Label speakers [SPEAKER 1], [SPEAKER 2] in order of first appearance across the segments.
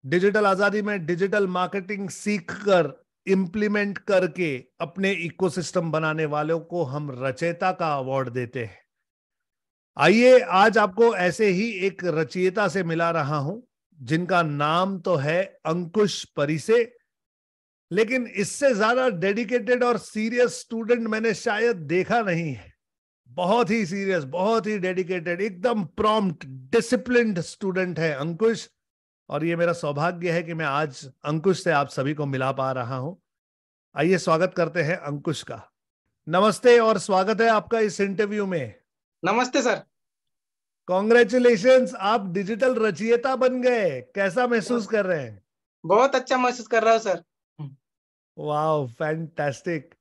[SPEAKER 1] Digital आजादी में digital marketing सीखकर इम्प्लीमेंट करके अपने इकोसिस्टम बनाने वालों को हम रचयिता का अवार्ड देते हैं। आइए आज आपको ऐसे ही एक रचयिता से मिला रहा हूं जिनका नाम तो है अंकुश परिसे, लेकिन इससे ज्यादा डेडिकेटेड और सीरियस स्टूडेंट मैंने शायद देखा नहीं है। बहुत ही सीरियस, बहुत ही डेडिकेटेड, एकदम प्रॉम्प्ट, डिसिप्लिन्ड स्टूडेंट है अंकुश। और ये मेरा सौभाग्य है कि मैं आज अंकुश से आप सभी को मिला पा रहा हूं। आइए स्वागत करते हैं अंकुश का। नमस्ते और स्वागत है आपका इस इंटरव्यू में।
[SPEAKER 2] नमस्ते सर।
[SPEAKER 1] कॉन्ग्रेचुलेशंस, आप डिजिटल रचयिता बन गए। कैसा महसूस कर रहे हैं?
[SPEAKER 2] बहुत अच्छा महसूस कर रहा हूँ सर।
[SPEAKER 1] वाह, फैंटास्टिक।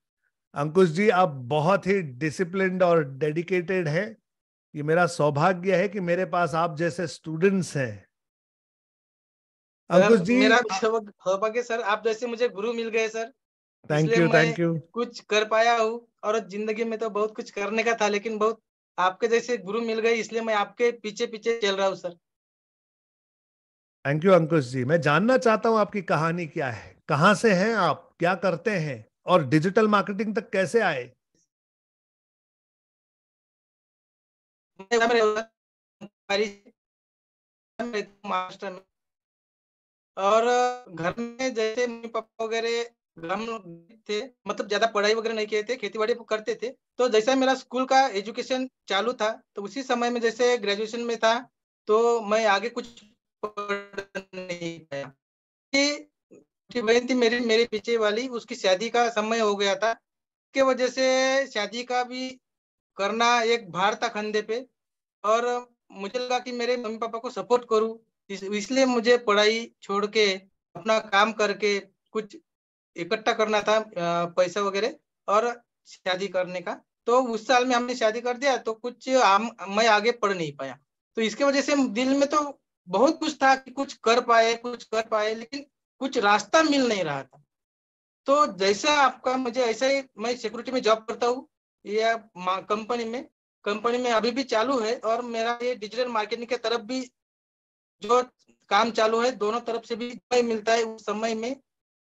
[SPEAKER 1] अंकुश जी, आप बहुत ही डिसिप्लिन्ड और डेडिकेटेड हैं। ये मेरा सौभाग्य है कि मेरे पास आप जैसे स्टूडेंट्स हैं। अंकुश
[SPEAKER 2] सर
[SPEAKER 1] जी,
[SPEAKER 2] मेरा सौभाग्य सर, आप जैसे मुझे गुरु मिल गए सर।
[SPEAKER 1] थैंक
[SPEAKER 2] इसलिए
[SPEAKER 1] यू,
[SPEAKER 2] मैं
[SPEAKER 1] थैंक यू।
[SPEAKER 2] कुछ कर पाया हूँ। और जिंदगी में तो बहुत कुछ करने का था, लेकिन बहुत आपके जैसे गुरु मिल गए, इसलिए मैं आपके पीछे पीछे चल रहा हूँ सर।
[SPEAKER 1] थैंक यू अंकुश जी। मैं जानना चाहता हूं आपकी कहानी क्या है, कहां से हैं आप, क्या करते हैं और डिजिटल मार्केटिंग तक कैसे आए?
[SPEAKER 2] महाराष्ट्र में। और घर में जैसे मम्मी पापा वगैरह हम थे, मतलब ज्यादा पढ़ाई वगैरह नहीं किए थे, खेती बाड़ी करते थे। तो जैसा मेरा स्कूल का एजुकेशन चालू था, तो उसी समय में जैसे ग्रेजुएशन में था, तो मैं आगे कुछ पढ़ नहीं पाया। कि बहन थी मेरी मेरे पीछे वाली, उसकी शादी का समय हो गया था। के वजह से शादी का भी करना एक भार था कंधे पे। और मुझे लगा कि मेरे मम्मी पापा को सपोर्ट करूं, इसलिए मुझे पढ़ाई छोड़ के अपना काम करके कुछ इकट्ठा करना था, पैसा वगैरह, और शादी करने का। तो उस साल में हमने शादी कर दिया, तो मैं आगे पढ़ नहीं पाया। तो इसके वजह से दिल में तो बहुत कुछ था कि कुछ कर पाए, कुछ कर पाए, लेकिन कुछ रास्ता मिल नहीं रहा था। तो जैसा आपका, मुझे ऐसा ही, मैं सिक्योरिटी में जॉब करता हूँ या कंपनी में अभी भी चालू है, और मेरा ये डिजिटल मार्केटिंग की तरफ भी जो काम चालू है, दोनों तरफ से भी समय मिलता है। उस समय में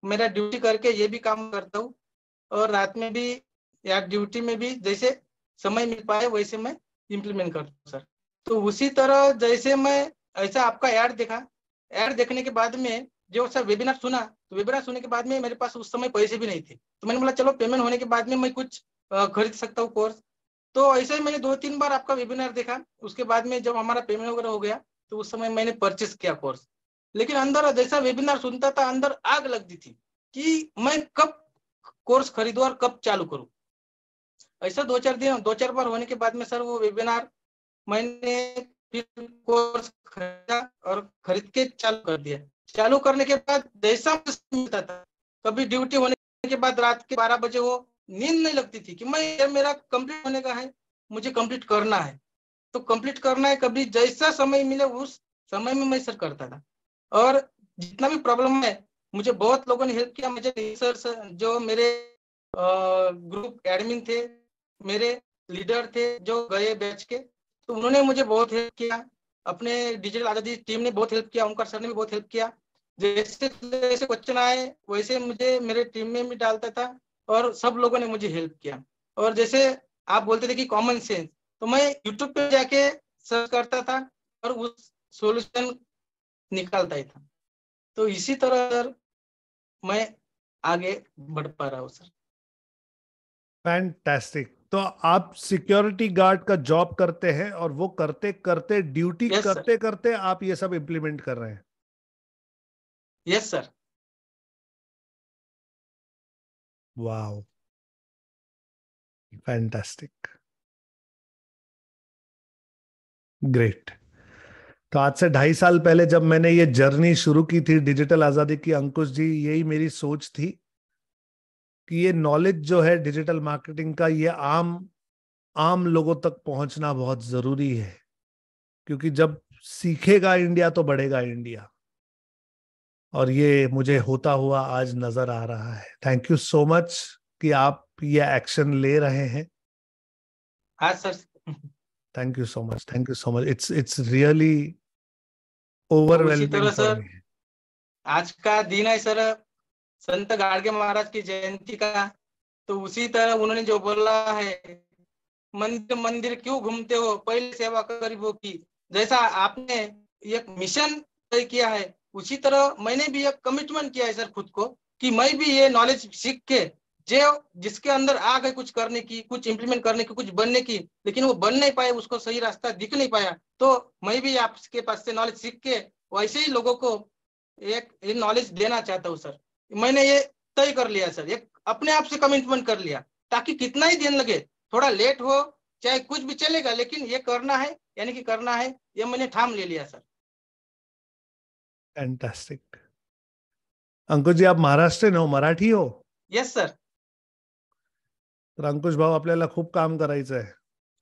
[SPEAKER 2] मेरा ड्यूटी करके ये भी काम करता हूँ, और रात में भी या ड्यूटी में भी जैसे समय मिल पाए वैसे मैं इम्प्लीमेंट करता हूँ सर। तो उसी तरह जैसे मैं ऐसा आपका ऐड देखा, ऐड देखने के बाद में जो सर वेबिनार सुना, तो वेबिनार सुनने के बाद में मेरे पास उस समय पैसे भी नहीं थे। तो मैंने बोला चलो पेमेंट होने के बाद में मैं कुछ खरीद सकता हूँ कोर्स। तो ऐसे ही मैंने 2-3 बार आपका वेबिनार देखा। उसके बाद में जब हमारा पेमेंट वगैरह हो गया, तो उस समय मैंने परचेस किया कोर्स। लेकिन अंदर जैसा वेबिनार सुनता था, अंदर आग लगती थी कि मैं कब कोर्स खरीदूं और कब चालू करूं। ऐसा 2-4 बार होने के बाद में सर वो वेबिनार मैंने फिर कोर्स खरीदा और खरीद के चालू कर दिया। चालू करने के बाद जैसा मिलता था, कभी ड्यूटी होने के बाद रात के 12 बजे वो नींद नहीं लगती थी कि मैं ये मेरा कंप्लीट होने का है, मुझे कंप्लीट करना है, तो कंप्लीट करना है। कभी जैसा समय मिले उस समय में मैं सर करता था। और जितना भी प्रॉब्लम है, मुझे बहुत लोगों ने हेल्प किया। मुझे सर जो मेरे ग्रुप एडमिन थे, मेरे लीडर थे जो गए बैच के, तो उन्होंने मुझे बहुत हेल्प किया। अपने डिजिटल आजादी टीम ने बहुत हेल्प किया, ओंकार सर ने भी बहुत हेल्प किया। जैसे जैसे क्वेश्चन आए वैसे मुझे मेरे टीम में भी डालता था, और सब लोगों ने मुझे हेल्प किया। और जैसे आप बोलते थे कि कॉमन सेंस, तो मैं यूट्यूब पे जाके सर्च करता था और उस सॉल्यूशन निकालता ही था। तो इसी तरह सर मैं आगे बढ़ पा रहा हूँ सर।
[SPEAKER 1] फैंटास्टिक। तो आप सिक्योरिटी गार्ड का जॉब करते हैं और वो करते करते, ड्यूटी
[SPEAKER 2] यस सर।
[SPEAKER 1] करते करते आप ये सब इंप्लीमेंट कर रहे हैं।
[SPEAKER 2] Yes sir.
[SPEAKER 1] वाह, फैंटास्टिक, ग्रेट। तो आज से 2.5 साल पहले जब मैंने ये जर्नी शुरू की थी डिजिटल आजादी की, अंकुश जी, यही मेरी सोच थी कि ये नॉलेज जो है डिजिटल मार्केटिंग का, ये आम आम लोगों तक पहुंचना बहुत जरूरी है। क्योंकि जब सीखेगा इंडिया तो बढ़ेगा इंडिया। और ये मुझे
[SPEAKER 2] यस
[SPEAKER 1] होता हुआ आज नजर आ रहा है। थैंक यू सो मच कि आप ये एक्शन ले रहे हैं।
[SPEAKER 2] हाँ sir.
[SPEAKER 1] Thank you so much, thank you so much. It's it's really
[SPEAKER 2] तो उसी
[SPEAKER 1] ओवरवेलमिंग
[SPEAKER 2] तरह
[SPEAKER 1] फॉर
[SPEAKER 2] सर
[SPEAKER 1] मी।
[SPEAKER 2] आज का दिन है सर संत गाडगे महाराज की जयंती का, तो उसी तरह उन्होंने जो बोला है, मंदिर मंदिर क्यों घूमते हो, पहले सेवा गरीबों की। जैसा आपने एक मिशन तय किया है, उसी तरह मैंने भी एक कमिटमेंट किया है सर खुद को, कि मैं भी ये नॉलेज सीख के, जो जिसके अंदर आ गए कुछ करने की, कुछ इंप्लीमेंट करने की, कुछ बनने की, लेकिन वो बन नहीं पाए, उसको सही रास्ता दिख नहीं पाया, तो मैं भी आपके पास से नॉलेज सीख के वैसे ही लोगों को एक नॉलेज देना चाहता हूँ सर। मैंने ये तय कर लिया सर, एक अपने आप से कमिटमेंट कर लिया, ताकि कितना ही दिन लगे, थोड़ा लेट हो चाहे कुछ भी चलेगा, लेकिन ये करना है, यानी कि करना है, ये मैंने ठाम ले लिया सर।
[SPEAKER 1] फैंटास्टिक। अंकुश जी, आप महाराष्ट्रीयन हो, मराठी हो?
[SPEAKER 2] Yes sir.
[SPEAKER 1] तर अंकुश भाऊ, आपल्याला खूप काम करायचं आहे.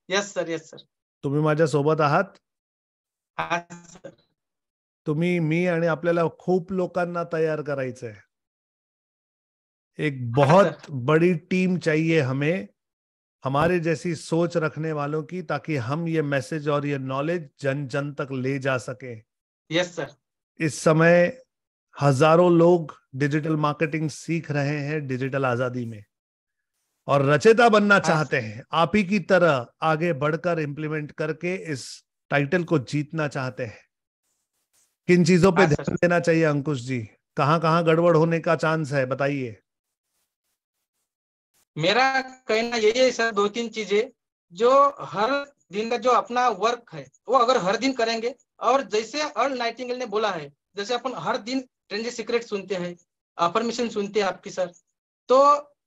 [SPEAKER 2] Yes sir, yes sir.
[SPEAKER 1] तुम्ही माझ्या सोबत आहात.
[SPEAKER 2] हा सर.
[SPEAKER 1] तुम्ही, मी आणि आपल्याला खूप लोकांना तयार करायचं आहे. एक
[SPEAKER 2] हाँ सर.
[SPEAKER 1] बहुत बड़ी टीम चाहिए हमें, हमारे जैसी सोच रखने वालों की, ताकि हम ये मैसेज और ये नॉलेज जन जन तक ले जा सके.
[SPEAKER 2] Yes sir.
[SPEAKER 1] इस समय हजारों लोग डिजिटल मार्केटिंग सीख रहे हैं डिजिटल आजादी में, और रचेता बनना
[SPEAKER 2] हाँ
[SPEAKER 1] चाहते
[SPEAKER 2] सर.
[SPEAKER 1] हैं, आप ही की तरह आगे बढ़कर इंप्लीमेंट करके इस टाइटल को जीतना चाहते हैं. किन चीजों पे
[SPEAKER 2] हाँ सर.
[SPEAKER 1] ध्यान देना चाहिए अंकुश जी? कहां कहां गड़बड़ होने का चांस है, बताइए.
[SPEAKER 2] मेरा कहना यही है सर, दो तीन चीजें जो हर दिन का जो अपना वर्क है वो अगर हर दिन करेंगे, और जैसे अर्ल नाइटिंगेल ने बोला है, जैसे अपन हर दिन ट्रेंड सीक्रेट सुनते हैं, अफर्मेशन सुनते हैं आपकी सर, तो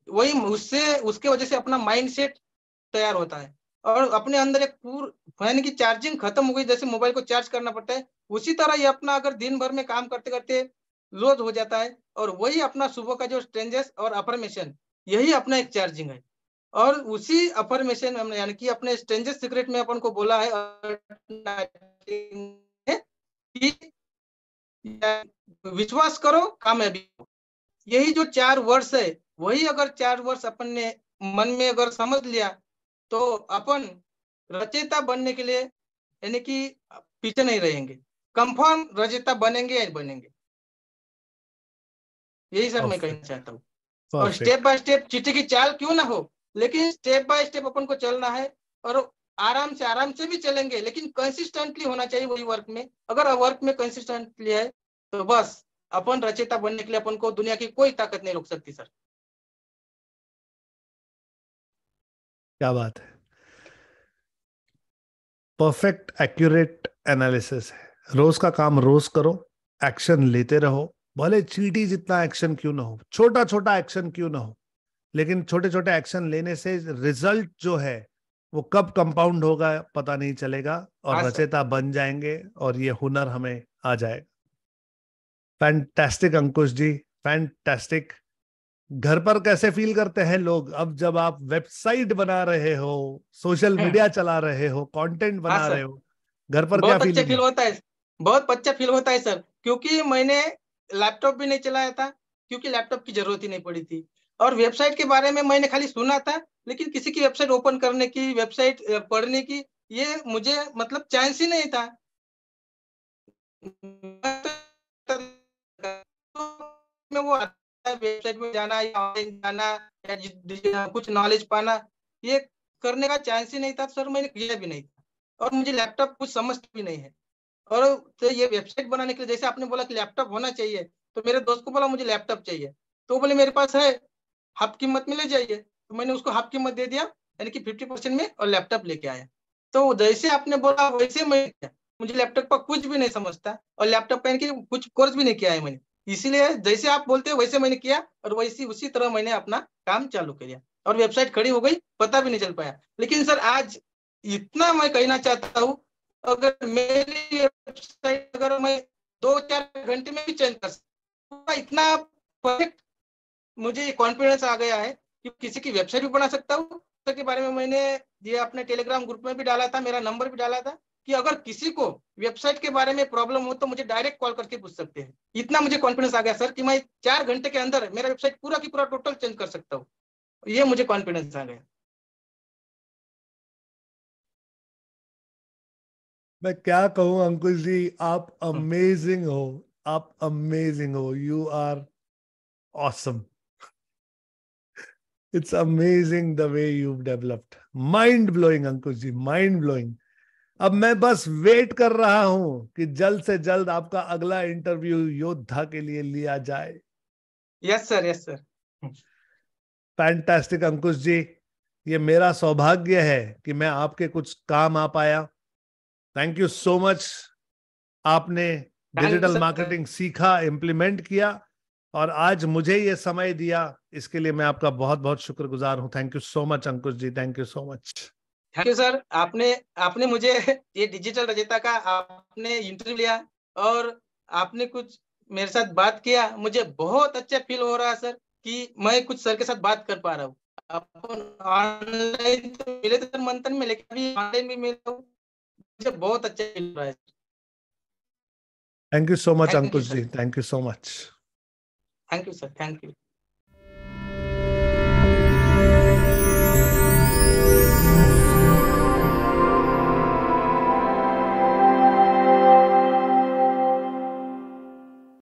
[SPEAKER 2] वही उससे उसके वजह से अपना माइंड सेट तैयार होता है, और अपने अंदर एक यानी कि चार्जिंग खत्म हो गई, जैसे मोबाइल को चार्ज करना पड़ता है, उसी तरह ये अपना अगर दिन भर में काम करते करते रोज हो जाता है, और वही अपना सुबह का जो स्ट्रेंजेस और अफर्मेशन, यही अपना एक चार्जिंग है। और उसी अफर्मेशन में यानी कि अपने स्ट्रेंजेस सीक्रेट में अपन को बोला है कि विश्वास करो कामयाबी हो। यही जो 4 वर्ष है, वही अगर 4 वर्ष अपन ने मन में अगर समझ लिया, तो अपन रचयिता बनने के लिए यानी कि पीछे नहीं रहेंगे, कंफर्म रचयिता बनेंगे या बनेंगे। यही सर मैं कहना
[SPEAKER 1] परफेक्ट.
[SPEAKER 2] चाहता हूँ। और स्टेप
[SPEAKER 1] परफेक्ट.
[SPEAKER 2] बाय स्टेप चीटी की चाल क्यों ना हो, लेकिन स्टेप बाय स्टेप अपन को चलना है, और आराम से भी चलेंगे, लेकिन कंसिस्टेंटली होना चाहिए वही वर्क में। अगर वर्क में कंसिस्टेंटली है, तो बस अपन रचयिता बनने के लिए अपन को दुनिया की कोई ताकत नहीं रोक सकती सर।
[SPEAKER 1] क्या बात है. परफेक्ट एक्यूरेट एनालिसिस है. रोज का काम रोज करो, एक्शन लेते रहो, भले चींटी जितना एक्शन क्यों ना हो, छोटा छोटा एक्शन क्यों ना हो, लेकिन छोटे छोटे एक्शन लेने से रिजल्ट जो है वो कब कंपाउंड होगा पता नहीं चलेगा,
[SPEAKER 2] हाँ
[SPEAKER 1] और
[SPEAKER 2] सर.
[SPEAKER 1] रचेता बन जाएंगे, और ये हुनर हमें आ जाएगा. फैंटास्टिक अंकुश जी, फैंटास्टिक. घर पर कैसे फील करते हैं लोग अब जब आप वेबसाइट बना रहे हो, सोशल मीडिया चला रहे हो, कंटेंट
[SPEAKER 2] हाँ
[SPEAKER 1] बना रहे
[SPEAKER 2] सर.
[SPEAKER 1] हो? घर पर क्या
[SPEAKER 2] बहुत अच्छा
[SPEAKER 1] फीलिंग
[SPEAKER 2] फील
[SPEAKER 1] है?
[SPEAKER 2] होता है, बहुत अच्छा फील होता है सर, क्योंकि मैंने लैपटॉप भी नहीं चलाया था, क्योंकि लैपटॉप की जरूरत ही नहीं पड़ी थी, और वेबसाइट के बारे में मैंने खाली सुना था, लेकिन किसी की वेबसाइट ओपन करने की, वेबसाइट पढ़ने की, ये मुझे मतलब चांस ही नहीं था। में वो आता है वेबसाइट में जाना या ऑनलाइन जाना, या कुछ नॉलेज पाना, ये करने का चांस ही नहीं था सर, मैंने किया भी नहीं था, और मुझे लैपटॉप कुछ समझ भी नहीं है। और तो ये वेबसाइट बनाने के लिए जैसे आपने बोला कि लैपटॉप होना चाहिए, तो मेरे दोस्त को बोला मुझे लैपटॉप चाहिए, तो बोले मेरे पास है, हाफ कीमत में ले जाइए, तो मैंने उसको हाफ कीमत दे दिया, यानी कि 50% में, और लैपटॉप लेके आया। तो जैसे आपने बोला वैसे मैं किया। मुझे लैपटॉप का कुछ भी नहीं समझता, और लैपटॉप पहन के कुछ कोर्स भी नहीं किया है मैंने, इसीलिए जैसे आप बोलते हैं वैसे मैंने किया, और वैसी उसी तरह मैंने अपना काम चालू किया, और वेबसाइट खड़ी हो गई, पता भी नहीं चल पाया। लेकिन सर आज इतना मैं कहना चाहता हूँ, अगर मेरी वेबसाइट अगर मैं 2-4 घंटे में भी चेंज कर सकता, इतना परफेक्ट मुझे कॉन्फिडेंस आ गया है कि किसी की वेबसाइट भी बना सकता हूँ। के बारे में मैंने ये अपने टेलीग्राम ग्रुप में भी डाला था, मेरा नंबर भी डाला था, कि अगर किसी को वेबसाइट के बारे में प्रॉब्लम हो तो मुझे डायरेक्ट कॉल करके पूछ सकते हैं। इतना मुझे कॉन्फिडेंस आ गया सर कि मैं 4 घंटे के अंदर मेरा वेबसाइट पूरा की पूरा टोटल चेंज कर सकता हूँ। ये मुझे कॉन्फिडेंस आ गया।
[SPEAKER 1] मैं क्या कहूं अंकुश जी, आप अमेजिंग हो. आप अमेजिंग हो, you are awesome. It's amazing the way you developed. Mind blowing Ankush ji, mind blowing. अब मैं बस वेट कर रहा हूं कि जल्द से जल्द आपका अगला इंटरव्यू योद्धा के लिए लिया जाए.
[SPEAKER 2] Yes sir, yes sir.
[SPEAKER 1] Fantastic Ankush ji, ये मेरा सौभाग्य है कि मैं आपके कुछ काम आ पाया. Thank you so much. आपने
[SPEAKER 2] thank you
[SPEAKER 1] digital
[SPEAKER 2] sir.
[SPEAKER 1] Marketing सीखा, इम्प्लीमेंट किया और आज मुझे ये समय दिया. इसके लिए मैं आपका बहुत बहुत शुक्रगुजार हूं. Thank you so much Ankush ji, thank you so much.
[SPEAKER 2] Thank you sir. आपने आपने मुझे ये डिजिटल रजता का आपने इंटरव्यू लिया और आपने कुछ मेरे साथ बात किया. मुझे बहुत अच्छा फील हो रहा है सर कि मैं कुछ सर के साथ बात कर पा रहा हूँ. अपन ऑनलाइन तो मिले थे मंथन में, लेकिन अभी ऑनलाइन भी मिला हूँ. मुझे बहुत अच्छा फील हो रहा है.
[SPEAKER 1] Thank you so much
[SPEAKER 2] thank you
[SPEAKER 1] Ankush
[SPEAKER 2] sir.
[SPEAKER 1] जी, thank you so much.
[SPEAKER 2] Thank you sir. Thank you.